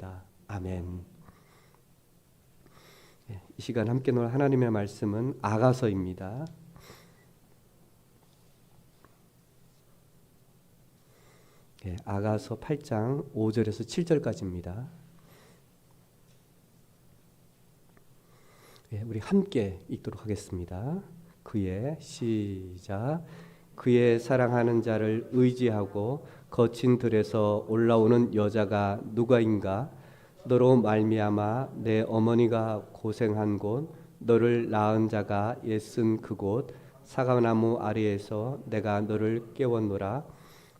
기도합니다. 아멘. 이 시간 함께 놓을 하나님의 말씀은 아가서입니다. 아가서 8장 5절에서 7절까지입니다. 우리 함께 읽도록 하겠습니다. 시작. 그의 사랑하는 자를 의지하고 거친 들에서 올라오는 여자가 누가인가? 너로 말미암아 내 어머니가 고생한 곳, 너를 낳은 자가 애쓴 그곳, 사과나무 아래에서 내가 너를 깨웠노라.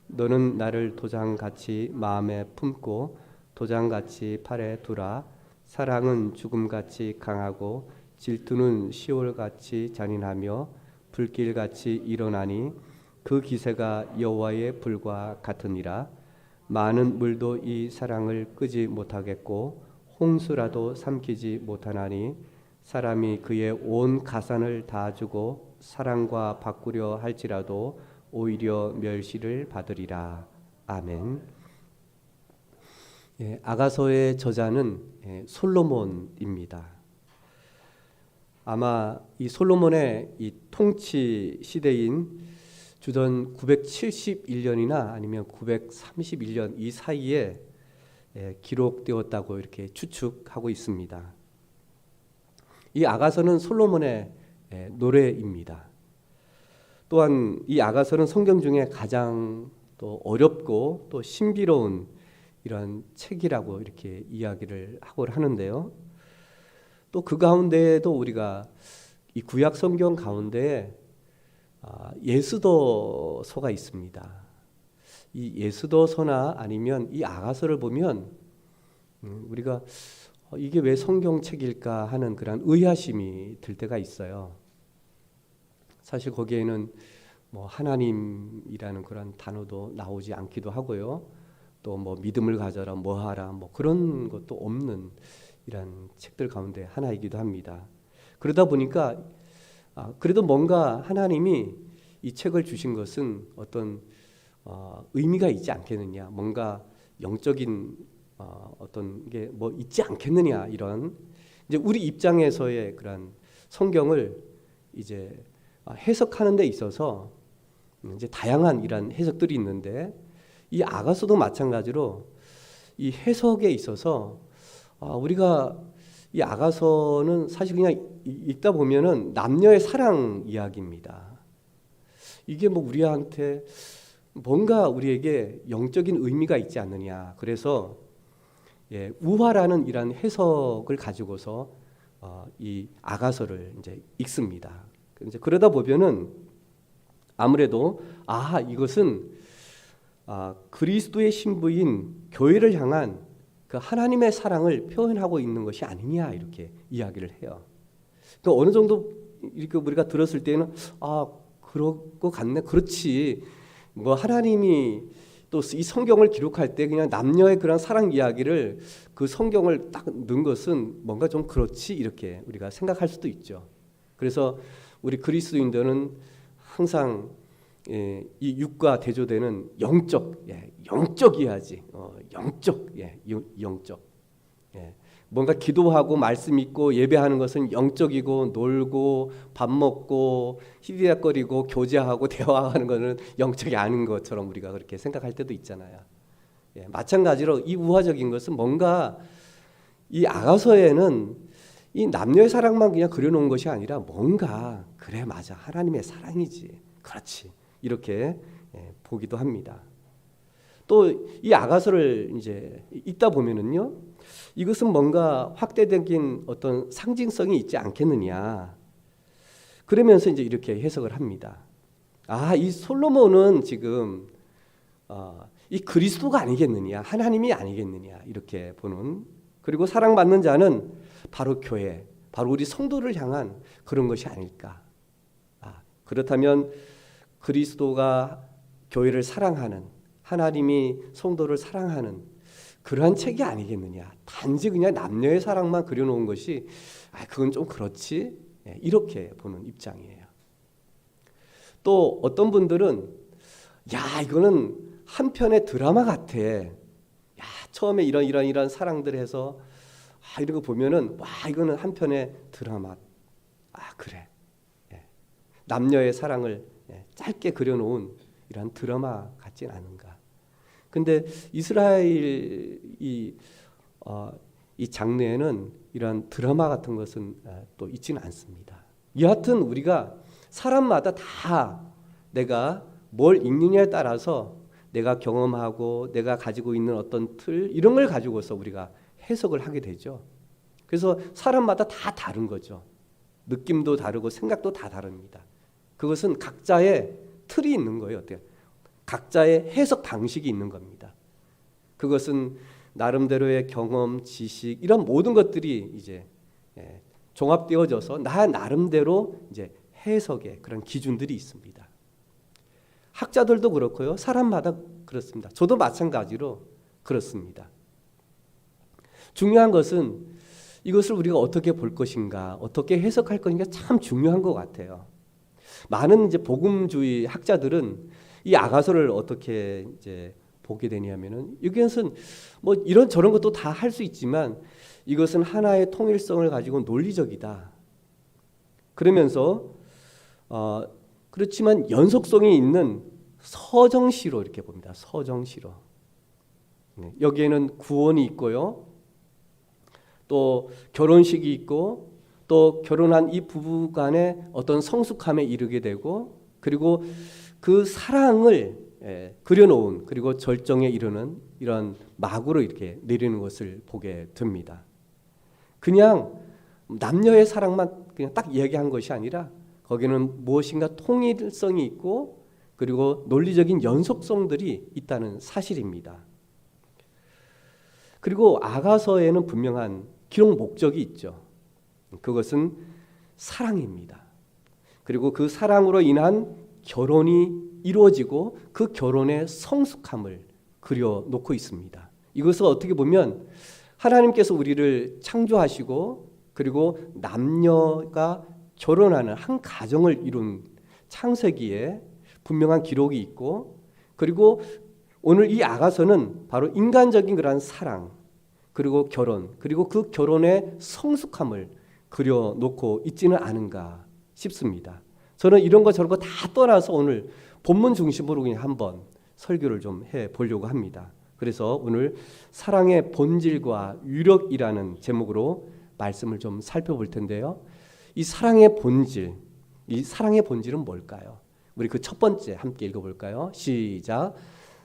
너는 나를 도장같이 마음에 품고 도장같이 팔에 두라. 사랑은 죽음같이 강하고 질투는 시올같이 잔인하며 불길같이 일어나니 그 기세가 여호와의 불과 같으니라. 많은 물도 이 사랑을 끄지 못하겠고 홍수라도 삼키지 못하나니 사람이 그의 온 가산을 다 주고 사랑과 바꾸려 할지라도 오히려 멸시를 받으리라. 아멘. 아가서의 저자는 솔로몬입니다. 아마 이 솔로몬의 이 통치 시대인 주전 971년이나 아니면 931년 이 사이에 기록되었다고 이렇게 추측하고 있습니다. 이 아가서는 솔로몬의 노래입니다. 또한 이 아가서는 성경 중에 가장 또 어렵고 또 신비로운 이런 책이라고 이렇게 이야기를 하고 하는데요. 또 그 가운데에도 우리가 이 구약 성경 가운데 예수도서가 있습니다. 이 예수도서나 아니면 이 아가서를 보면 우리가 이게 왜 성경책일까 하는 그런 의아심이 들 때가 있어요. 사실 거기에는 뭐 하나님이라는 그런 단어도 나오지 않기도 하고요. 또 뭐 믿음을 가져라, 뭐 하라, 뭐 그런 것도 없는 이런 책들 가운데 하나이기도 합니다. 그러다 보니까 그래도 뭔가 하나님이 이 책을 주신 것은 어떤 의미가 있지 않겠느냐, 뭔가 영적인 어떤 게 뭐 있지 않겠느냐, 이런 이제 우리 입장에서의 그런 성경을 이제 해석하는 데 있어서 이제 다양한 이런 해석들이 있는데 이 아가서도 마찬가지로 이 해석에 있어서 우리가 이 아가서는 사실 그냥 읽다 보면은 남녀의 사랑 이야기입니다. 이게 뭐 우리한테 뭔가 우리에게 영적인 의미가 있지 않느냐. 그래서 우화라는 이런 해석을 가지고서 이 아가서를 이제 읽습니다. 이제 그러다 보면은 아무래도 이것은 그리스도의 신부인 교회를 향한 그 하나님의 사랑을 표현하고 있는 것이 아니냐, 이렇게 이야기를 해요. 그러니까 어느 정도 이렇게 우리가 들었을 때는 그럴 것 같네. 그렇지. 뭐 하나님이 또 이 성경을 기록할 때 그냥 남녀의 그런 사랑 이야기를 그 성경을 딱 넣은 것은 뭔가 좀 그렇지, 이렇게 우리가 생각할 수도 있죠. 그래서 우리 그리스도인들은 항상 이 육과 대조되는 영적이야지. 영적. 뭔가 기도하고 말씀 읽고 예배하는 것은 영적이고, 놀고 밥 먹고 히리락거리고 교제하고 대화하는 것은 영적이 아닌 것처럼 우리가 그렇게 생각할 때도 있잖아요. 마찬가지로 이 우화적인 것은 뭔가 이 아가서에는 이 남녀의 사랑만 그냥 그려놓은 것이 아니라 뭔가 그래, 맞아, 하나님의 사랑이지, 그렇지, 이렇게 보기도 합니다. 또 이 아가서를 이제 읽다 보면은요, 이것은 뭔가 확대적인 어떤 상징성이 있지 않겠느냐. 그러면서 이제 이렇게 해석을 합니다. 이 솔로몬은 지금 이 그리스도가 아니겠느냐, 하나님이 아니겠느냐, 이렇게 보는. 그리고 사랑받는 자는 바로 교회, 바로 우리 성도를 향한 그런 것이 아닐까. 그렇다면 그리스도가 교회를 사랑하는, 하나님이 성도를 사랑하는 그러한 책이 아니겠느냐. 단지 그냥 남녀의 사랑만 그려놓은 것이 그건 좀 그렇지, 이렇게 보는 입장이에요. 또 어떤 분들은 이거는 한 편의 드라마 같아. 처음에 이런 사랑들을 해서 이런 거 보면은 와 이거는 한편의 드라마. 그래. 남녀의 사랑을 짧게 그려놓은 이런 드라마 같진 않은가. 근데 이스라엘 이 장르에는 이런 드라마 같은 것은 또 있지는 않습니다. 여하튼 우리가 사람마다 다 내가 뭘 읽느냐에 따라서 내가 경험하고 내가 가지고 있는 어떤 틀 이런 걸 가지고서 우리가 해석을 하게 되죠. 그래서 사람마다 다 다른 거죠. 느낌도 다르고 생각도 다 다릅니다. 그것은 각자의 틀이 있는 거예요. 어때요? 각자의 해석 방식이 있는 겁니다. 그것은 나름대로의 경험, 지식 이런 모든 것들이 이제 종합되어져서 나 나름대로 이제 해석의 그런 기준들이 있습니다. 학자들도 그렇고요. 사람마다 그렇습니다. 저도 마찬가지로 그렇습니다. 중요한 것은 이것을 우리가 어떻게 볼 것인가, 어떻게 해석할 것인가 참 중요한 것 같아요. 많은 이제 복음주의 학자들은 이 아가서를 어떻게 이제 보게 되냐면은 여기에서는 뭐 이런 저런 것도 다 할 수 있지만 이것은 하나의 통일성을 가지고 논리적이다. 그러면서 그렇지만 연속성이 있는 서정시로 이렇게 봅니다. 서정시로. 여기에는 구원이 있고요. 또 결혼식이 있고 또 결혼한 이 부부 간의 어떤 성숙함에 이르게 되고 그리고 그 사랑을 그려놓은 그리고 절정에 이르는 이런 막으로 이렇게 내리는 것을 보게 됩니다. 그냥 남녀의 사랑만 그냥 딱 얘기한 것이 아니라 거기는 무엇인가 통일성이 있고 그리고 논리적인 연속성들이 있다는 사실입니다. 그리고 아가서에는 분명한 기록 목적이 있죠. 그것은 사랑입니다. 그리고 그 사랑으로 인한 결혼이 이루어지고 그 결혼의 성숙함을 그려놓고 있습니다. 이것을 어떻게 보면 하나님께서 우리를 창조하시고 그리고 남녀가 결혼하는 한 가정을 이룬 창세기에 분명한 기록이 있고 그리고 오늘 이 아가서는 바로 인간적인 그러한 사랑 그리고 결혼 그리고 그 결혼의 성숙함을 그려놓고 있지는 않은가 싶습니다. 저는 이런 거 저런 거 다 떠나서 오늘 본문 중심으로 그냥 한번 설교를 좀 해보려고 합니다. 그래서 오늘 사랑의 본질과 위력이라는 제목으로 말씀을 좀 살펴볼 텐데요. 이 사랑의 본질은 뭘까요? 우리 그 첫 번째 함께 읽어볼까요? 시작.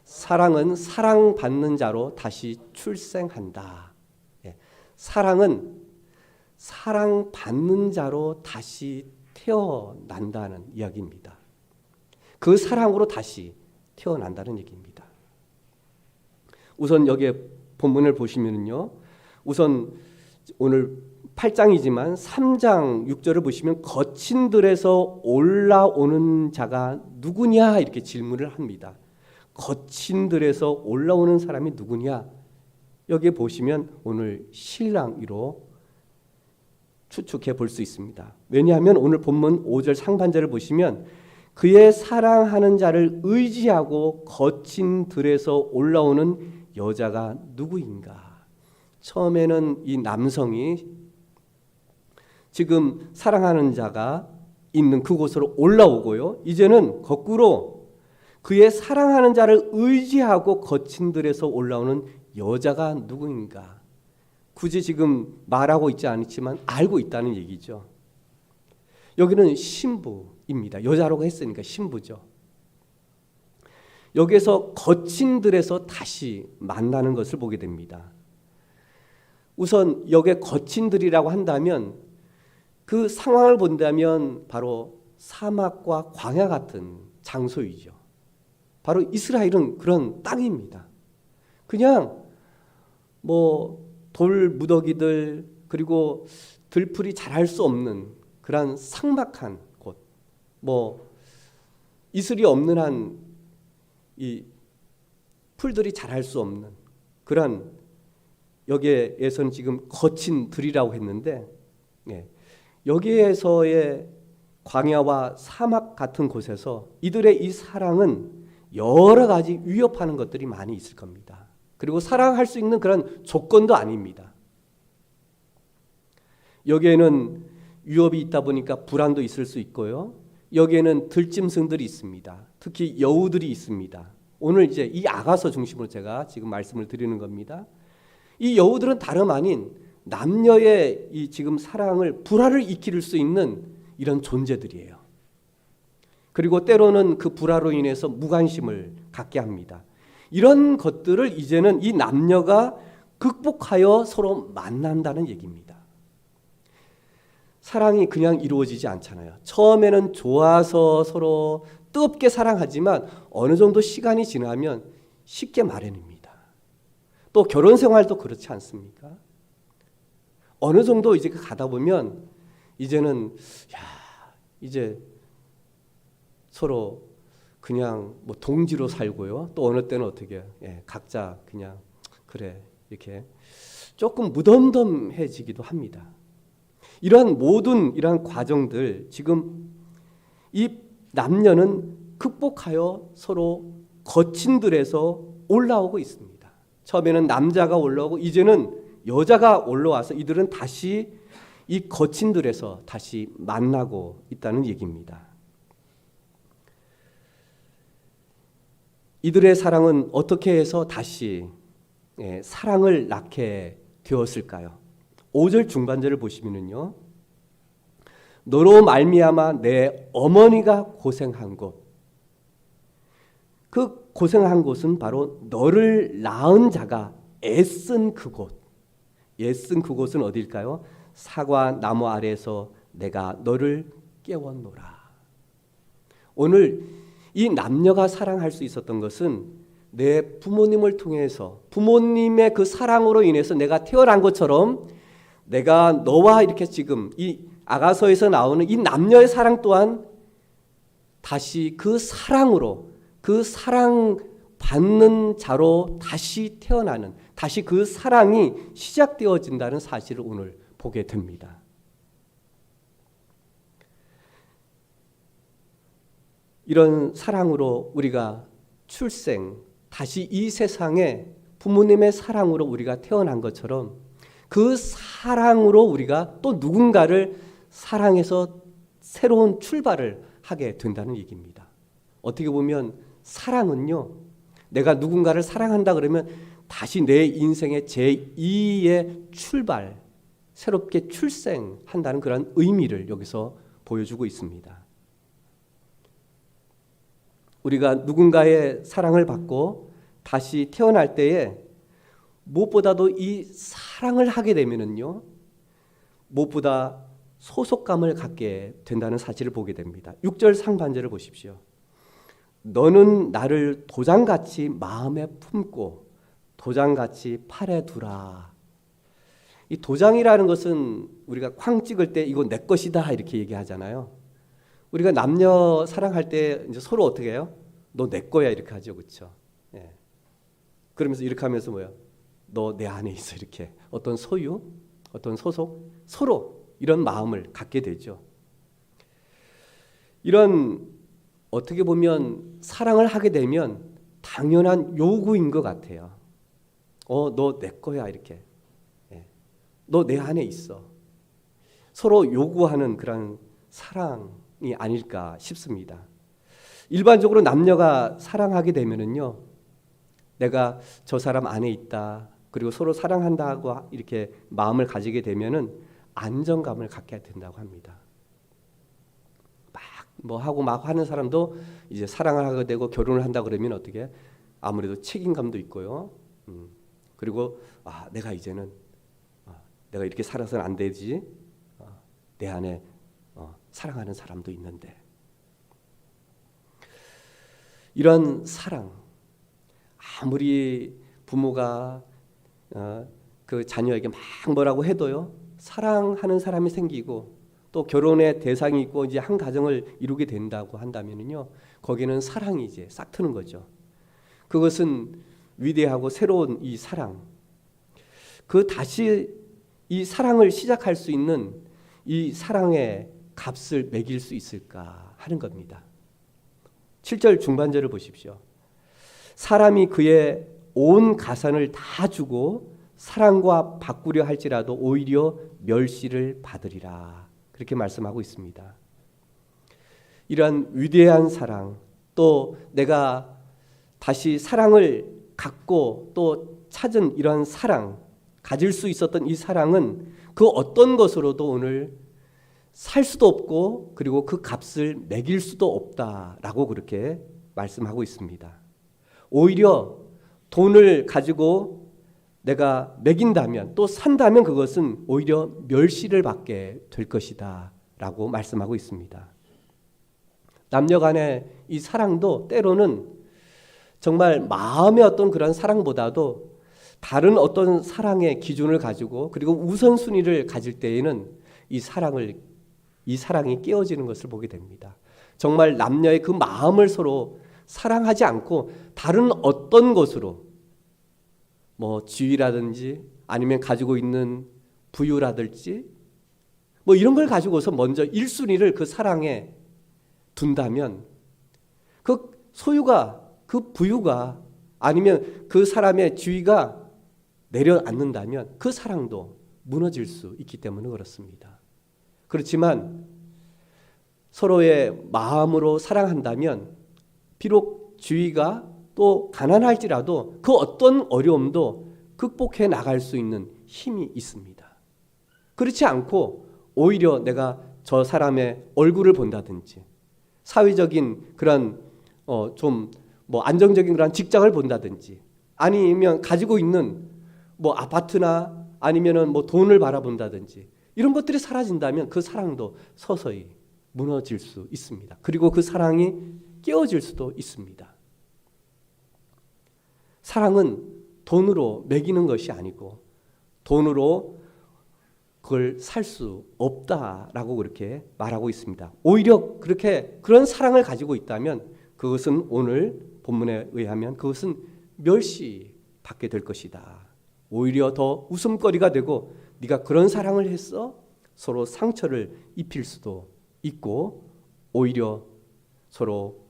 사랑은 사랑받는 자로 다시 출생한다. 사랑은 사랑받는 자로 다시 태어난다는 이야기입니다. 그 사랑으로 다시 태어난다는 얘기입니다. 우선 여기에 본문을 보시면요. 우선 오늘 8장이지만 3장 6절을 보시면 거친 들에서 올라오는 자가 누구냐 이렇게 질문을 합니다. 거친 들에서 올라오는 사람이 누구냐? 여기에 보시면 오늘 신랑으로 추측해 볼 수 있습니다. 왜냐하면 오늘 본문 5절 상반절을 보시면 그의 사랑하는 자를 의지하고 거친 들에서 올라오는 여자가 누구인가? 처음에는 이 남성이 지금 사랑하는 자가 있는 그곳으로 올라오고요. 이제는 거꾸로 그의 사랑하는 자를 의지하고 거친 들에서 올라오는 여자가 누구인가? 굳이 지금 말하고 있지 않지만 알고 있다는 얘기죠. 여기는 신부입니다. 여자라고 했으니까 신부죠. 여기에서 거친 들에서 다시 만나는 것을 보게 됩니다. 우선 여기에 거친 들이라고 한다면 그 상황을 본다면 바로 사막과 광야 같은 장소이죠. 바로 이스라엘은 그런 땅입니다. 그냥 돌 무더기들 그리고 들풀이 자랄 수 없는 그런 삭막한 곳, 이슬이 없는 한 이 풀들이 자랄 수 없는 그런 여기에서는 지금 거친 들이라고 했는데 여기에서의 광야와 사막 같은 곳에서 이들의 이 사랑은 여러 가지 위협하는 것들이 많이 있을 겁니다. 그리고 사랑할 수 있는 그런 조건도 아닙니다. 여기에는 위협이 있다 보니까 불안도 있을 수 있고요. 여기에는 들짐승들이 있습니다. 특히 여우들이 있습니다. 오늘 이제 이 아가서 중심으로 제가 지금 말씀을 드리는 겁니다. 이 여우들은 다름 아닌 남녀의 이 지금 사랑을 불화를 일으킬 수 있는 이런 존재들이에요. 그리고 때로는 그 불화로 인해서 무관심을 갖게 합니다. 이런 것들을 이제는 이 남녀가 극복하여 서로 만난다는 얘기입니다. 사랑이 그냥 이루어지지 않잖아요. 처음에는 좋아서 서로 뜨겁게 사랑하지만 어느 정도 시간이 지나면 쉽게 마련입니다. 또 결혼 생활도 그렇지 않습니까? 어느 정도 이제 가다 보면 이제는 이제 서로 그냥 뭐 동지로 살고요. 또 어느 때는 어떻게 해요? 각자 그냥 그래 이렇게 조금 무덤덤해지기도 합니다. 이러한 모든 이러한 과정들 지금 이 남녀는 극복하여 서로 거친 들에서 올라오고 있습니다. 처음에는 남자가 올라오고 이제는 여자가 올라와서 이들은 다시 이 거친 들에서 다시 만나고 있다는 얘기입니다. 이들의 사랑은 어떻게 해서 다시 사랑을 낳게 되었을까요? 5절 중반절을 보시면요, 너로 말미암아 내 어머니가 고생한 곳, 그 고생한 곳은 바로 너를 낳은 자가 애쓴 그곳. 애쓴 그곳은 어딜까요? 사과 나무 아래에서 내가 너를 깨웠노라. 오늘 이 남녀가 사랑할 수 있었던 것은 내 부모님을 통해서 부모님의 그 사랑으로 인해서 내가 태어난 것처럼 내가 너와 이렇게 지금 이 아가서에서 나오는 이 남녀의 사랑 또한 다시 그 사랑으로 그 사랑 받는 자로 다시 태어나는, 다시 그 사랑이 시작되어진다는 사실을 오늘 보게 됩니다. 이런 사랑으로 우리가 출생, 다시 이 세상에 부모님의 사랑으로 우리가 태어난 것처럼 그 사랑으로 우리가 또 누군가를 사랑해서 새로운 출발을 하게 된다는 얘기입니다. 어떻게 보면 사랑은요, 내가 누군가를 사랑한다 그러면 다시 내 인생의 제2의 출발, 새롭게 출생한다는 그런 의미를 여기서 보여주고 있습니다. 우리가 누군가의 사랑을 받고 다시 태어날 때에 무엇보다도 이 사랑을 하게 되면은요, 무엇보다 소속감을 갖게 된다는 사실을 보게 됩니다. 6절 상반절을 보십시오. 너는 나를 도장같이 마음에 품고 도장같이 팔에 두라. 이 도장이라는 것은 우리가 쾅 찍을 때 이거 내 것이다 이렇게 얘기하잖아요. 우리가 남녀 사랑할 때 이제 서로 어떻게 해요? 너 내 거야 이렇게 하죠, 그렇죠? 예. 그러면서 이렇게 하면서 뭐야? 너 내 안에 있어 이렇게 어떤 소유, 어떤 소속, 서로 이런 마음을 갖게 되죠. 이런 어떻게 보면 사랑을 하게 되면 당연한 요구인 것 같아요. 너 내 거야 이렇게. 예. 너 내 안에 있어. 서로 요구하는 그런 사랑이 아닐까 싶습니다. 일반적으로 남녀가 사랑하게 되면은요, 내가 저 사람 안에 있다, 그리고 서로 사랑한다고 이렇게 마음을 가지게 되면은 안정감을 갖게 된다고 합니다. 막 뭐 하고 막 하는 사람도 이제 사랑을 하게 되고 결혼을 한다 그러면 어떻게? 아무래도 책임감도 있고요. 그리고 내가 이제는 내가 이렇게 살아서는 안 되지. 내 안에 사랑하는 사람도 있는데. 이런 사랑, 아무리 부모가 그 자녀에게 막 뭐라고 해도요, 사랑하는 사람이 생기고 또 결혼의 대상이 있고 이제 한 가정을 이루게 된다고 한다면요, 거기는 사랑이 이제 싹 트는 거죠. 그것은 위대하고 새로운 이 사랑, 그 다시 이 사랑을 시작할 수 있는 이 사랑의 값을 매길 수 있을까 하는 겁니다. 7절 중반절을 보십시오. 사람이 그의 온 가산을 다 주고 사랑과 바꾸려 할지라도 오히려 멸시를 받으리라. 그렇게 말씀하고 있습니다. 이러한 위대한 사랑, 또 내가 다시 사랑을 갖고 또 찾은 이러한 사랑, 가질 수 있었던 이 사랑은 그 어떤 것으로도 오늘 살 수도 없고 그리고 그 값을 매길 수도 없다라고 그렇게 말씀하고 있습니다. 오히려 돈을 가지고 내가 매긴다면 또 산다면 그것은 오히려 멸시를 받게 될 것이다 라고 말씀하고 있습니다. 남녀 간의 이 사랑도 때로는 정말 마음의 어떤 그런 사랑보다도 다른 어떤 사랑의 기준을 가지고 그리고 우선순위를 가질 때에는 이 사랑이 깨어지는 것을 보게 됩니다. 정말 남녀의 그 마음을 서로 사랑하지 않고 다른 어떤 것으로 뭐 지위라든지 아니면 가지고 있는 부유라든지 뭐 이런 걸 가지고서 먼저 1순위를 그 사랑에 둔다면 그 소유가 그 부유가 아니면 그 사람의 지위가 내려앉는다면 그 사랑도 무너질 수 있기 때문에 그렇습니다. 그렇지만 서로의 마음으로 사랑한다면 비록 지위가 또 가난할지라도 그 어떤 어려움도 극복해 나갈 수 있는 힘이 있습니다. 그렇지 않고 오히려 내가 저 사람의 얼굴을 본다든지 사회적인 그런 좀 뭐 안정적인 그런 직장을 본다든지 아니면 가지고 있는 뭐 아파트나 아니면은 뭐 돈을 바라본다든지 이런 것들이 사라진다면 그 사랑도 서서히 무너질 수 있습니다. 그리고 그 사랑이 깨어질 수도 있습니다. 사랑은 돈으로 매기는 것이 아니고 돈으로 그걸 살 수 없다라고 그렇게 말하고 있습니다. 오히려 그렇게 그런 사랑을 가지고 있다면 그것은 오늘 본문에 의하면 그것은 멸시받게 될 것이다. 오히려 더 웃음거리가 되고 네가 그런 사랑을 했어? 서로 상처를 입힐 수도 있고 오히려 서로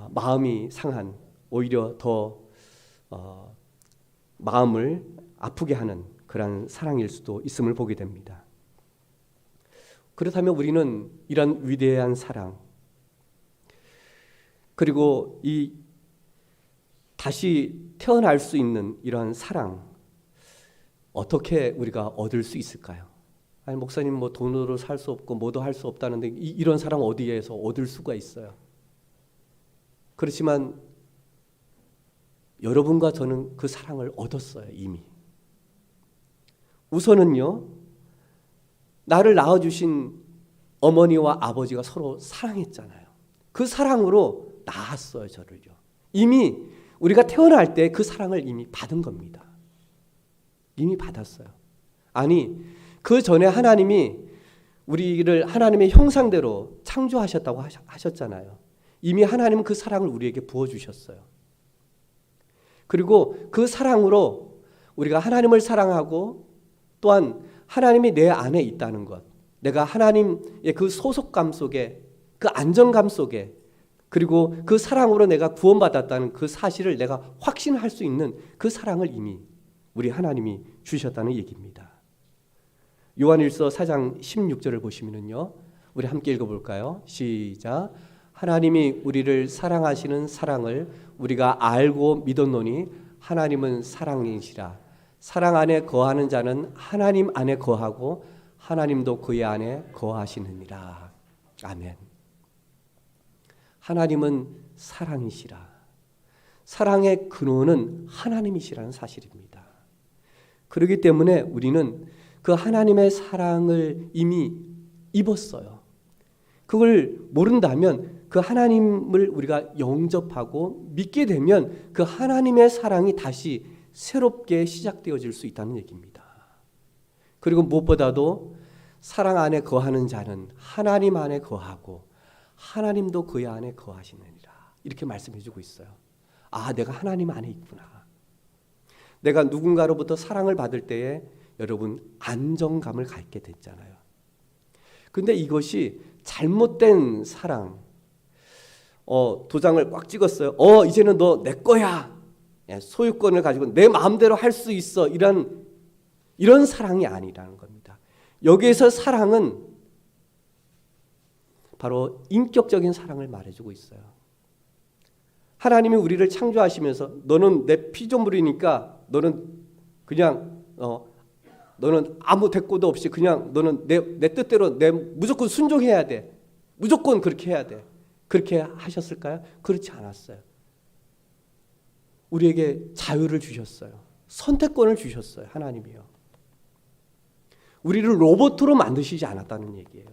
마음이 상한 오히려 더 마음을 아프게 하는 그런 사랑일 수도 있음을 보게 됩니다. 그렇다면 우리는 이런 위대한 사랑 그리고 이 다시 태어날 수 있는 이러한 사랑 어떻게 우리가 얻을 수 있을까요? 아니 목사님 뭐 돈으로 살 수 없고 뭐도 할 수 없다는데 이런 사랑 어디에서 얻을 수가 있어요? 그렇지만 여러분과 저는 그 사랑을 얻었어요 이미. 우선은요 나를 낳아주신 어머니와 아버지가 서로 사랑했잖아요. 그 사랑으로 낳았어요 저를요. 이미 우리가 태어날 때 그 사랑을 이미 받은 겁니다. 이미 받았어요. 아니 그 전에 하나님이 우리를 하나님의 형상대로 창조하셨다고 하셨잖아요. 이미 하나님은 그 사랑을 우리에게 부어주셨어요. 그리고 그 사랑으로 우리가 하나님을 사랑하고 또한 하나님이 내 안에 있다는 것, 내가 하나님의 그 소속감 속에 그 안정감 속에 그리고 그 사랑으로 내가 구원받았다는 그 사실을 내가 확신할 수 있는 그 사랑을 이미 우리 하나님이 주셨다는 얘기입니다. 요한일서 4장 16절을 보시면요. 우리 함께 읽어볼까요? 시작. 하나님이 우리를 사랑하시는 사랑을 우리가 알고 믿었노니 하나님은 사랑이시라. 사랑 안에 거하는 자는 하나님 안에 거하고 하나님도 그의 안에 거하시느니라. 아멘. 하나님은 사랑이시라. 사랑의 근원은 하나님이시라는 사실입니다. 그렇기 때문에 우리는 그 하나님의 사랑을 이미 입었어요. 그걸 모른다면 그 하나님을 우리가 영접하고 믿게 되면 그 하나님의 사랑이 다시 새롭게 시작되어질 수 있다는 얘기입니다. 그리고 무엇보다도 사랑 안에 거하는 자는 하나님 안에 거하고 하나님도 그의 안에 거하시느니라. 이렇게 말씀해 주고 있어요. 아, 내가 하나님 안에 있구나. 내가 누군가로부터 사랑을 받을 때에 여러분 안정감을 갖게 됐잖아요. 근데 이것이 잘못된 사랑, 도장을 꽉 찍었어요. 이제는 너 내 거야. 소유권을 가지고 내 마음대로 할 수 있어 이런 사랑이 아니라는 겁니다. 여기에서 사랑은 바로 인격적인 사랑을 말해주고 있어요. 하나님이 우리를 창조하시면서 너는 내 피조물이니까 너는 그냥 너는 아무 대꾸도 없이 그냥 너는 내 뜻대로 무조건 순종해야 돼. 무조건 그렇게 해야 돼. 그렇게 하셨을까요? 그렇지 않았어요. 우리에게 자유를 주셨어요. 선택권을 주셨어요. 하나님이요. 우리를 로봇으로 만드시지 않았다는 얘기예요.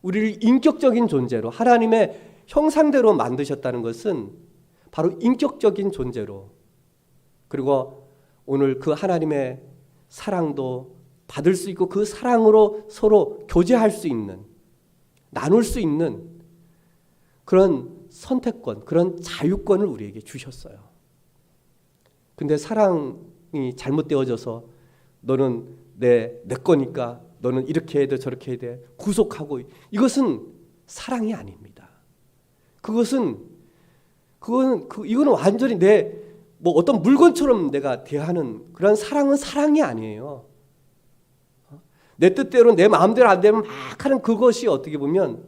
우리를 인격적인 존재로 하나님의 형상대로 만드셨다는 것은 바로 인격적인 존재로, 그리고 오늘 그 하나님의 사랑도 받을 수 있고 그 사랑으로 서로 교제할 수 있는, 나눌 수 있는 그런 선택권, 그런 자유권을 우리에게 주셨어요. 근데 사랑이 잘못되어져서 너는 내 거니까 너는 이렇게 해야 돼 저렇게 해야 돼 구속하고, 이것은 사랑이 아닙니다. 이거는 완전히 뭐 어떤 물건처럼 내가 대하는 그런 사랑은 사랑이 아니에요. 내 뜻대로 내 마음대로 안 되면 막 하는 그것이 어떻게 보면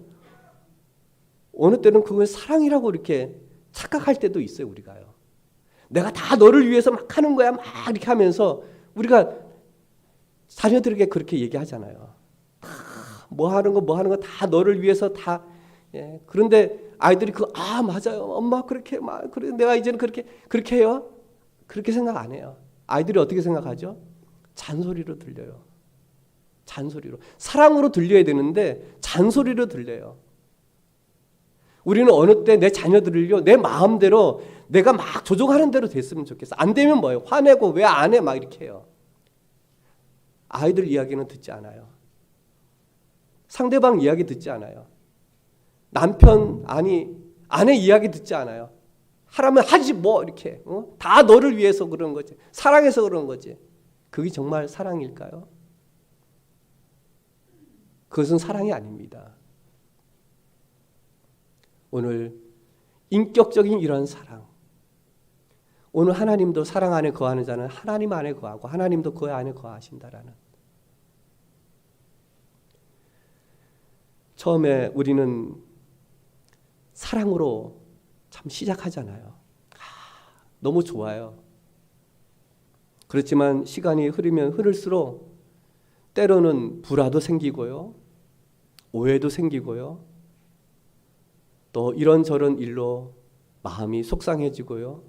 어느 때는 그걸 사랑이라고 이렇게 착각할 때도 있어요. 우리가요. 내가 다 너를 위해서 막 하는 거야 막 이렇게 하면서 우리가 자녀들에게 그렇게 얘기하잖아요. 뭐 하는 거 다 너를 위해서 다. 예. 그런데 아이들이 맞아요. 엄마 그렇게 그래 내가 이제는 그렇게 해요. 그렇게 생각 안 해요. 아이들이 어떻게 생각하죠? 잔소리로 들려요. 잔소리로. 사랑으로 들려야 되는데 잔소리로 들려요. 우리는 어느 때 내 자녀들을요, 내 마음대로 내가 막 조종하는 대로 됐으면 좋겠어. 안 되면 뭐예요? 화내고 왜 안 해? 막 이렇게 해요. 아이들 이야기는 듣지 않아요. 상대방 이야기 듣지 않아요. 남편, 아내 이야기 듣지 않아요. 하라면 하지 뭐 이렇게. 다 너를 위해서 그런 거지. 사랑해서 그런 거지. 그게 정말 사랑일까요? 그것은 사랑이 아닙니다. 오늘 인격적인 이런 사랑. 오늘 하나님도 사랑 안에 거하는 자는 하나님 안에 거하고 하나님도 그 안에 거하신다라는. 처음에 우리는 사랑으로 참 시작하잖아요. 너무 좋아요. 그렇지만 시간이 흐르면 흐를수록 때로는 불화도 생기고요. 오해도 생기고요. 또 이런저런 일로 마음이 속상해지고요.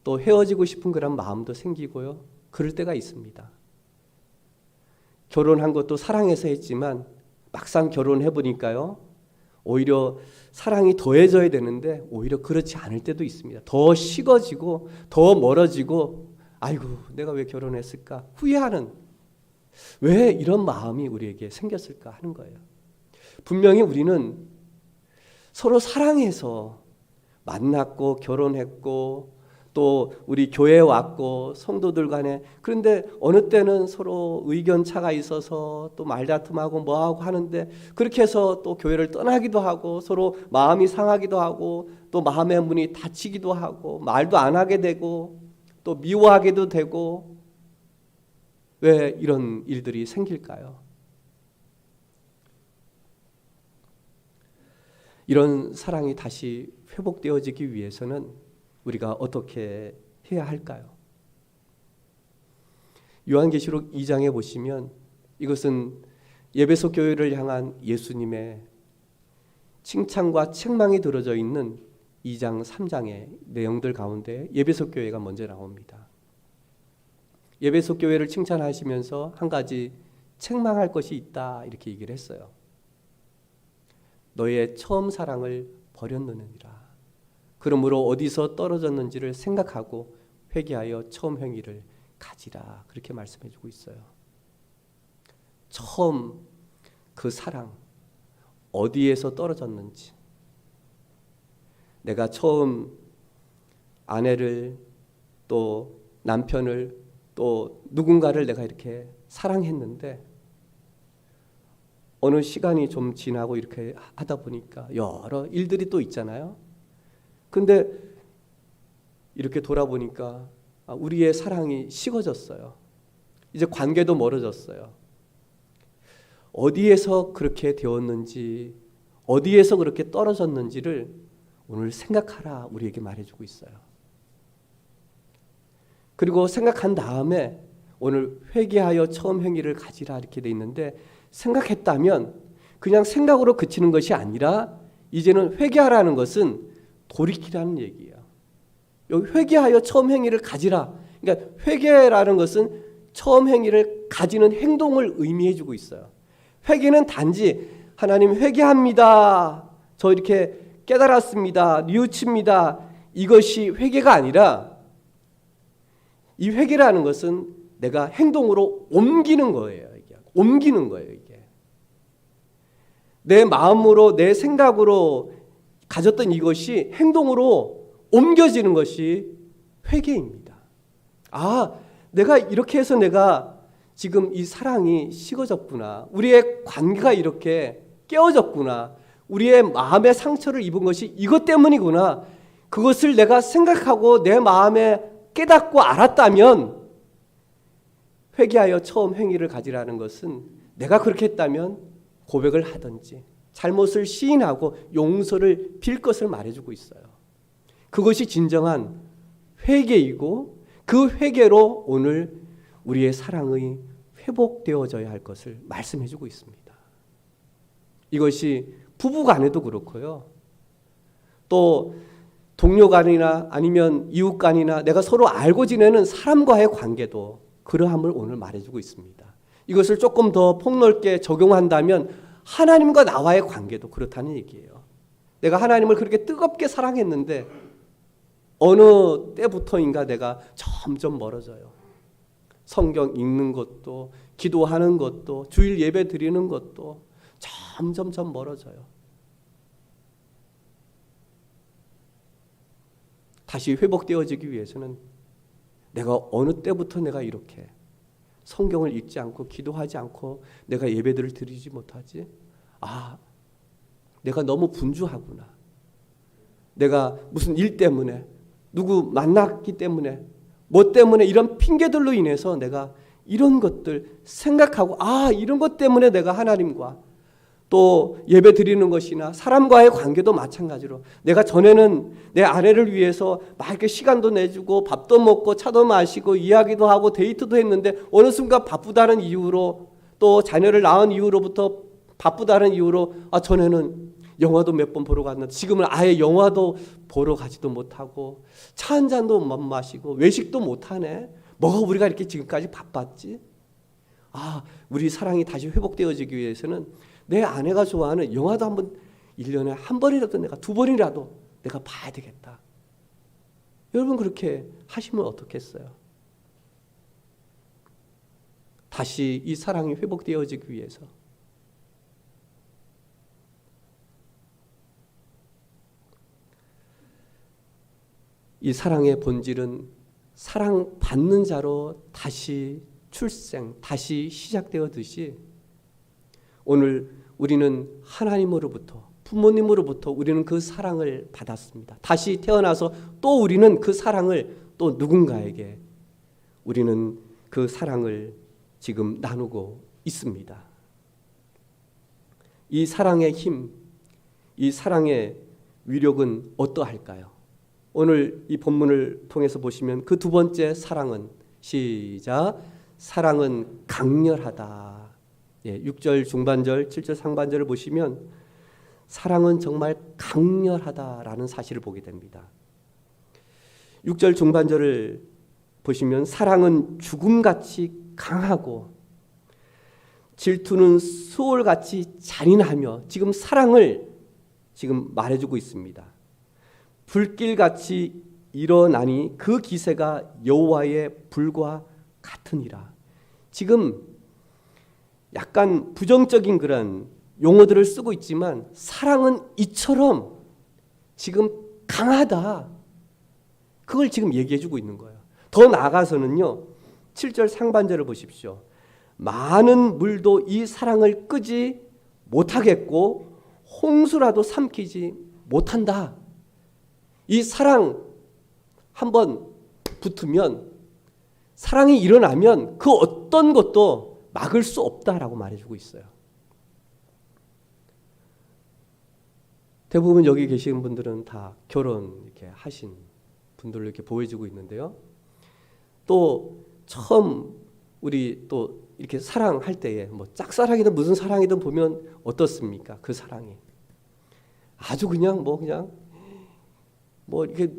또 헤어지고 싶은 그런 마음도 생기고요. 그럴 때가 있습니다. 결혼한 것도 사랑해서 했지만 막상 결혼해 보니까요. 오히려 사랑이 더해져야 되는데 오히려 그렇지 않을 때도 있습니다. 더 식어지고 더 멀어지고 아이고 내가 왜 결혼했을까 후회하는, 왜 이런 마음이 우리에게 생겼을까 하는 거예요. 분명히 우리는 서로 사랑해서 만났고 결혼했고 또 우리 교회에 왔고 성도들 간에, 그런데 어느 때는 서로 의견 차가 있어서 또 말다툼하고 뭐하고 하는데 그렇게 해서 또 교회를 떠나기도 하고 서로 마음이 상하기도 하고 또 마음의 문이 닫히기도 하고 말도 안 하게 되고 또 미워하게도 되고, 왜 이런 일들이 생길까요? 이런 사랑이 다시 회복되어지기 위해서는 우리가 어떻게 해야 할까요? 요한계시록 2장에 보시면 이것은 에베소 교회를 향한 예수님의 칭찬과 책망이 들어져 있는 2장 3장의 내용들 가운데 에베소 교회가 먼저 나옵니다. 에베소 교회를 칭찬하시면서 한 가지 책망할 것이 있다 이렇게 얘기를 했어요. 너의 처음 사랑을 버렸느니라. 그러므로 어디서 떨어졌는지를 생각하고 회개하여 처음 행위를 가지라. 그렇게 말씀해 주고 있어요. 처음 그 사랑 어디에서 떨어졌는지, 내가 처음 아내를 또 남편을 또 누군가를 내가 이렇게 사랑했는데 어느 시간이 좀 지나고 이렇게 하다 보니까 여러 일들이 또 있잖아요. 근데 이렇게 돌아보니까 우리의 사랑이 식어졌어요. 이제 관계도 멀어졌어요. 어디에서 그렇게 되었는지, 어디에서 그렇게 떨어졌는지를 오늘 생각하라 우리에게 말해주고 있어요. 그리고 생각한 다음에 오늘 회개하여 처음 행위를 가지라 이렇게 돼 있는데, 생각했다면 그냥 생각으로 그치는 것이 아니라 이제는 회개하라는 것은 돌이키라는 얘기예요. 여기 회개하여 처음 행위를 가지라. 그러니까 회개라는 것은 처음 행위를 가지는 행동을 의미해 주고 있어요. 회개는 단지 하나님 회개합니다, 저 이렇게 깨달았습니다, 뉘우칩니다, 이것이 회개가 아니라, 이 회개라는 것은 내가 행동으로 옮기는 거예요. 이게 옮기는 거예요. 이게 내 마음으로, 내 생각으로 가졌던 이것이 행동으로 옮겨지는 것이 회개입니다. 내가 이렇게 해서 내가 지금 이 사랑이 식어졌구나, 우리의 관계가 이렇게 깨어졌구나, 우리의 마음의 상처를 입은 것이 이것 때문이구나, 그것을 내가 생각하고 내 마음에 깨닫고 알았다면, 회개하여 처음 행위를 가지라는 것은 내가 그렇게 했다면 고백을 하든지 잘못을 시인하고 용서를 빌 것을 말해주고 있어요. 그것이 진정한 회개이고, 그 회개로 오늘 우리의 사랑이 회복되어져야 할 것을 말씀해주고 있습니다. 이것이 부부 간에도 그렇고요, 또 동료 간이나 아니면 이웃 간이나 내가 서로 알고 지내는 사람과의 관계도 그러함을 오늘 말해주고 있습니다. 이것을 조금 더 폭넓게 적용한다면 하나님과 나와의 관계도 그렇다는 얘기예요. 내가 하나님을 그렇게 뜨겁게 사랑했는데 어느 때부터인가 내가 점점 멀어져요. 성경 읽는 것도, 기도하는 것도, 주일 예배 드리는 것도 점점 멀어져요. 다시 회복되어지기 위해서는 내가 어느 때부터 내가 이렇게 성경을 읽지 않고 기도하지 않고 내가 예배들을 드리지 못하지? 내가 너무 분주하구나. 내가 무슨 일 때문에, 누구 만났기 때문에, 뭐 때문에, 이런 핑계들로 인해서 내가 이런 것들 생각하고 이런 것 때문에 내가 하나님과 또 예배 드리는 것이나 사람과의 관계도 마찬가지로, 내가 전에는 내 아내를 위해서 막 이렇게 시간도 내주고 밥도 먹고 차도 마시고 이야기도 하고 데이트도 했는데, 어느 순간 바쁘다는 이유로, 또 자녀를 낳은 이후로부터 바쁘다는 이유로 전에는 영화도 몇 번 보러 갔는데 지금은 아예 영화도 보러 가지도 못하고 차 한 잔도 못 마시고 외식도 못하네. 뭐가 우리가 이렇게 지금까지 바빴지? 우리 사랑이 다시 회복되어지기 위해서는 내 아내가 좋아하는 영화도 한번 1년에 한 번이라도, 내가 2번이라도 내가 봐야 되겠다. 여러분 그렇게 하시면 어떻겠어요? 다시 이 사랑이 회복되어지기 위해서 이 사랑의 본질은 사랑받는 자로 다시 출생, 다시 시작되었듯이 오늘 우리는 하나님으로부터, 부모님으로부터 우리는 그 사랑을 받았습니다. 다시 태어나서 또 우리는 그 사랑을 또 누군가에게, 우리는 그 사랑을 지금 나누고 있습니다. 이 사랑의 힘, 이 사랑의 위력은 어떠할까요? 오늘 이 본문을 통해서 보시면 그 두 번째 사랑은, 시작, 사랑은 강렬하다. 6절 중반절, 7절 상반절을 보시면 사랑은 정말 강렬하다라는 사실을 보게 됩니다. 6절 중반절을 보시면 사랑은 죽음같이 강하고 질투는 수월같이 잔인하며, 지금 사랑을 지금 말해주고 있습니다. 불길같이 일어나니 그 기세가 여호와의 불과 같으니라. 지금 약간 부정적인 그런 용어들을 쓰고 있지만 사랑은 이처럼 지금 강하다, 그걸 지금 얘기해주고 있는 거예요. 더 나아가서는요, 7절 상반절을 보십시오. 많은 물도 이 사랑을 끄지 못하겠고 홍수라도 삼키지 못한다. 이 사랑 한번 붙으면, 사랑이 일어나면 그 어떤 것도 막을 수 없다라고 말해주고 있어요. 대부분 여기 계시는 분들은 다 결혼 이렇게 하신 분들로 이렇게 보여지고 있는데요. 또 처음 우리 또 이렇게 사랑할 때에 뭐 짝사랑이든 무슨 사랑이든 보면 어떻습니까? 그 사랑이 아주 그냥 이렇게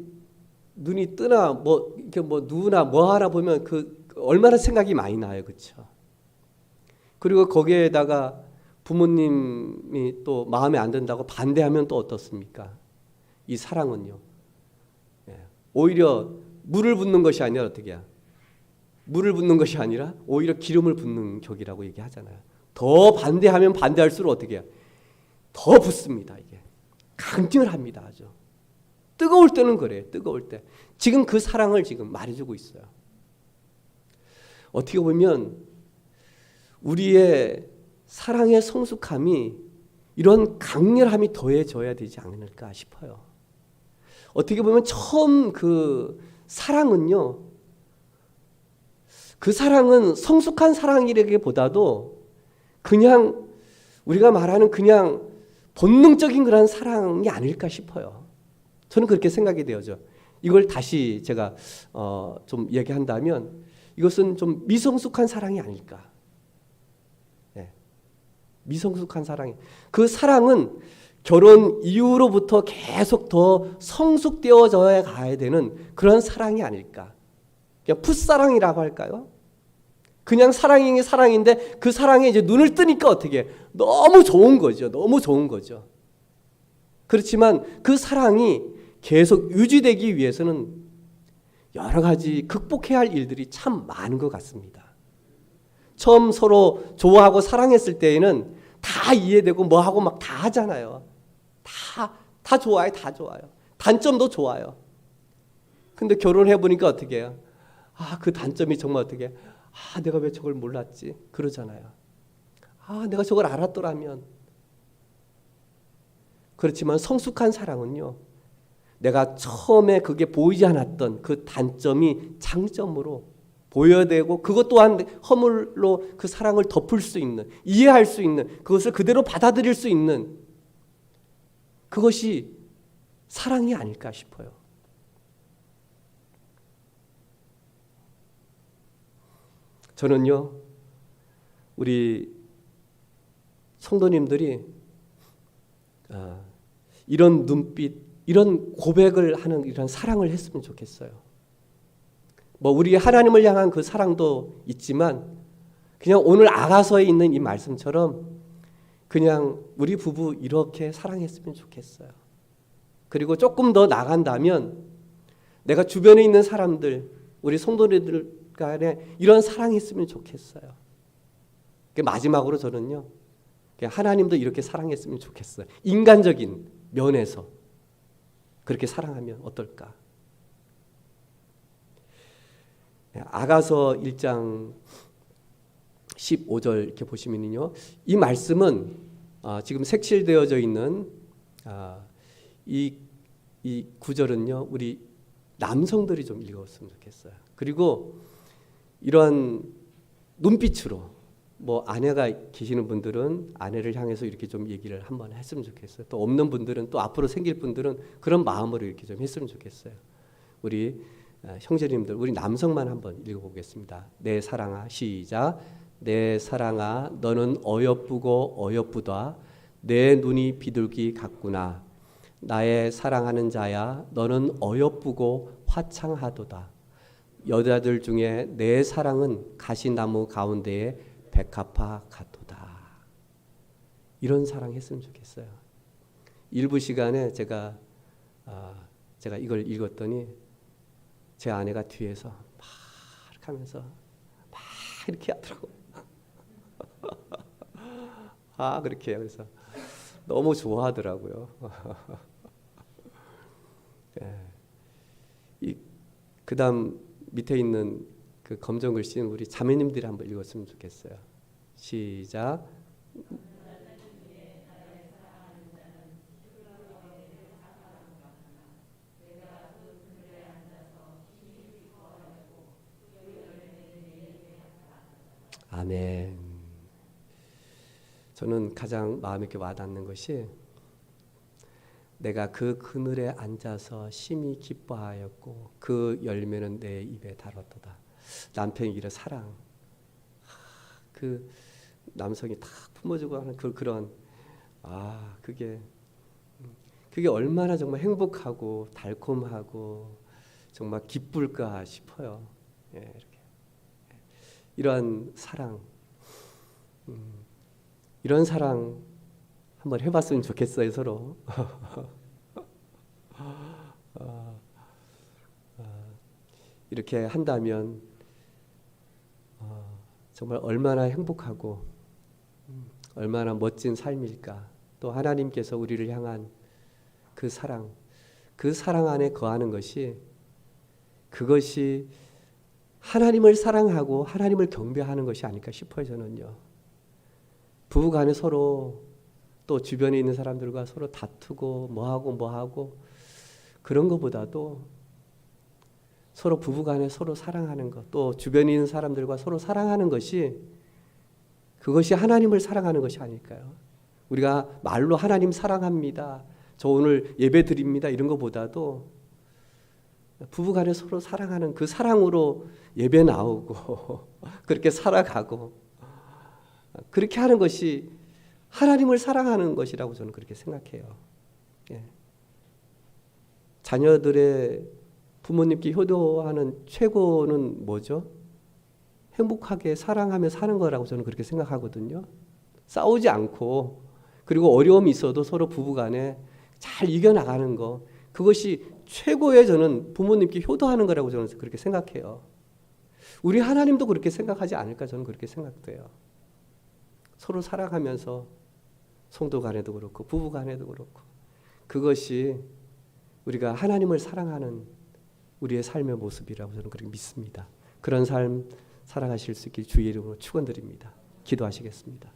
눈이 뜨나 이렇게 누나 뭐 하나 보면 그 얼마나 생각이 많이 나요, 그렇죠? 그리고 거기에다가 부모님이 또 마음에 안 든다고 반대하면 또 어떻습니까? 이 사랑은요, 오히려 물을 붓는 것이 아니라 어떻게 해야? 물을 붓는 것이 아니라 오히려 기름을 붓는 격이라고 얘기하잖아요. 더 반대하면 반대할수록 어떻게 해야? 더 붓습니다. 이게 강렬합니다. 아주 뜨거울 때는 그래요. 뜨거울 때 지금 그 사랑을 지금 말해주고 있어요. 어떻게 보면 우리의 사랑의 성숙함이 이런 강렬함이 더해져야 되지 않을까 싶어요. 어떻게 보면 처음 그 사랑은요, 그 사랑은 성숙한 사랑이라기보다도 그냥 우리가 말하는 그냥 본능적인 그런 사랑이 아닐까 싶어요. 저는 그렇게 생각이 되어져. 이걸 다시 제가 좀 얘기한다면 이것은 좀 미성숙한 사랑이 아닐까. 네. 미성숙한 사랑이. 그 사랑은 결혼 이후로부터 계속 더 성숙되어져야 가야 되는 그런 사랑이 아닐까. 그냥 풋사랑이라고 할까요? 그냥 사랑이 사랑인데 그 사랑에 이제 눈을 뜨니까 어떻게 너무 좋은 거죠. 너무 좋은 거죠. 그렇지만 그 사랑이 계속 유지되기 위해서는 여러 가지 극복해야 할 일들이 참 많은 것 같습니다. 처음 서로 좋아하고 사랑했을 때에는 다 이해되고 뭐하고 막 다 하잖아요. 다 좋아요. 다 좋아요. 단점도 좋아요. 근데 결혼해 보니까 어떻게 해요? 그 단점이 정말 어떻게, 내가 왜 저걸 몰랐지? 그러잖아요. 내가 저걸 알았더라면. 그렇지만 성숙한 사랑은요, 내가 처음에 그게 보이지 않았던 그 단점이 장점으로 보여야 되고, 그것 또한 허물로 그 사랑을 덮을 수 있는, 이해할 수 있는, 그것을 그대로 받아들일 수 있는 그것이 사랑이 아닐까 싶어요. 저는요, 우리 성도님들이 이런 눈빛, 이런 고백을 하는 이런 사랑을 했으면 좋겠어요. 우리 하나님을 향한 그 사랑도 있지만 그냥 오늘 아가서에 있는 이 말씀처럼 그냥 우리 부부 이렇게 사랑했으면 좋겠어요. 그리고 조금 더 나간다면 내가 주변에 있는 사람들, 우리 성도님들 간에 이런 사랑했으면 좋겠어요. 마지막으로 저는요, 하나님도 이렇게 사랑했으면 좋겠어요. 인간적인 면에서 그렇게 사랑하면 어떨까? 아가서 1장 15절 이렇게 보시면요, 이 말씀은 지금 색칠되어져 있는 이 구절은요, 우리 남성들이 좀 읽었으면 좋겠어요. 그리고 이러한 눈빛으로 아내가 계시는 분들은 아내를 향해서 이렇게 좀 얘기를 한번 했으면 좋겠어요. 또 없는 분들은, 또 앞으로 생길 분들은 그런 마음으로 이렇게 좀 했으면 좋겠어요. 우리 형제님들, 우리 남성만 한번 읽어보겠습니다. 내 사랑아, 시작. 내 사랑아, 너는 어여쁘고 어여쁘다. 내 눈이 비둘기 같구나. 나의 사랑하는 자야, 너는 어여쁘고 화창하도다. 여자들 중에 내 사랑은 가시나무 가운데에 백합화 같도다. 이런 사랑 했으면 좋겠어요. 일부 시간에 제가 이걸 읽었더니 제 아내가 뒤에서 막 이렇게 하면서 막 이렇게 하더라고요. 그렇게 해요. 그래서 너무 좋아하더라고요. 그다음 밑에 있는 그 검정 글씨는 우리 자매님들이 한번 읽었으면 좋겠어요. 시작. 아멘. 저는 가장 마음 있게 와닿는 것이 내가 그 그늘에 앉아서 심히 기뻐하였고 그 열매는 내 입에 달았도다. 남편이 이런 사랑, 그 남성이 다 품어주고 하는 그런 그게 얼마나 정말 행복하고 달콤하고 정말 기쁠까 싶어요. 예, 이렇게 이런 사랑, 이런 사랑 한번 해봤으면 좋겠어요, 서로. 이렇게 한다면 정말 얼마나 행복하고 얼마나 멋진 삶일까. 또 하나님께서 우리를 향한 그 사랑 안에 거하는 그것이 하나님을 사랑하고 하나님을 경배하는 것이 아닐까 싶어요, 저는요. 부부간에 서로 또 주변에 있는 사람들과 서로 다투고 뭐하고 그런 것보다도 서로 부부간에 서로 사랑하는 것, 또 주변에 있는 사람들과 서로 사랑하는 그것이 하나님을 사랑하는 것이 아닐까요? 우리가 말로 하나님 사랑합니다, 저 오늘 예배 드립니다 이런 것보다도 부부간에 서로 사랑하는 그 사랑으로 예배 나오고 그렇게 살아가고 그렇게 하는 것이 하나님을 사랑하는 것이라고 저는 그렇게 생각해요. 예. 자녀들의 부모님께 효도하는 최고는 뭐죠? 행복하게 사랑하며 사는 거라고 저는 그렇게 생각하거든요. 싸우지 않고 그리고 어려움이 있어도 서로 부부간에 잘 이겨나가는 거, 그것이 최고의 저는 부모님께 효도하는 거라고 저는 그렇게 생각해요. 우리 하나님도 그렇게 생각하지 않을까 저는 그렇게 생각돼요. 서로 사랑하면서 성도 간에도 그렇고 부부 간에도 그렇고 그것이 우리가 하나님을 사랑하는 우리의 삶의 모습이라고 저는 그렇게 믿습니다. 그런 삶 살아가실 수 있길 주의 이름으로 축원드립니다. 기도하시겠습니다.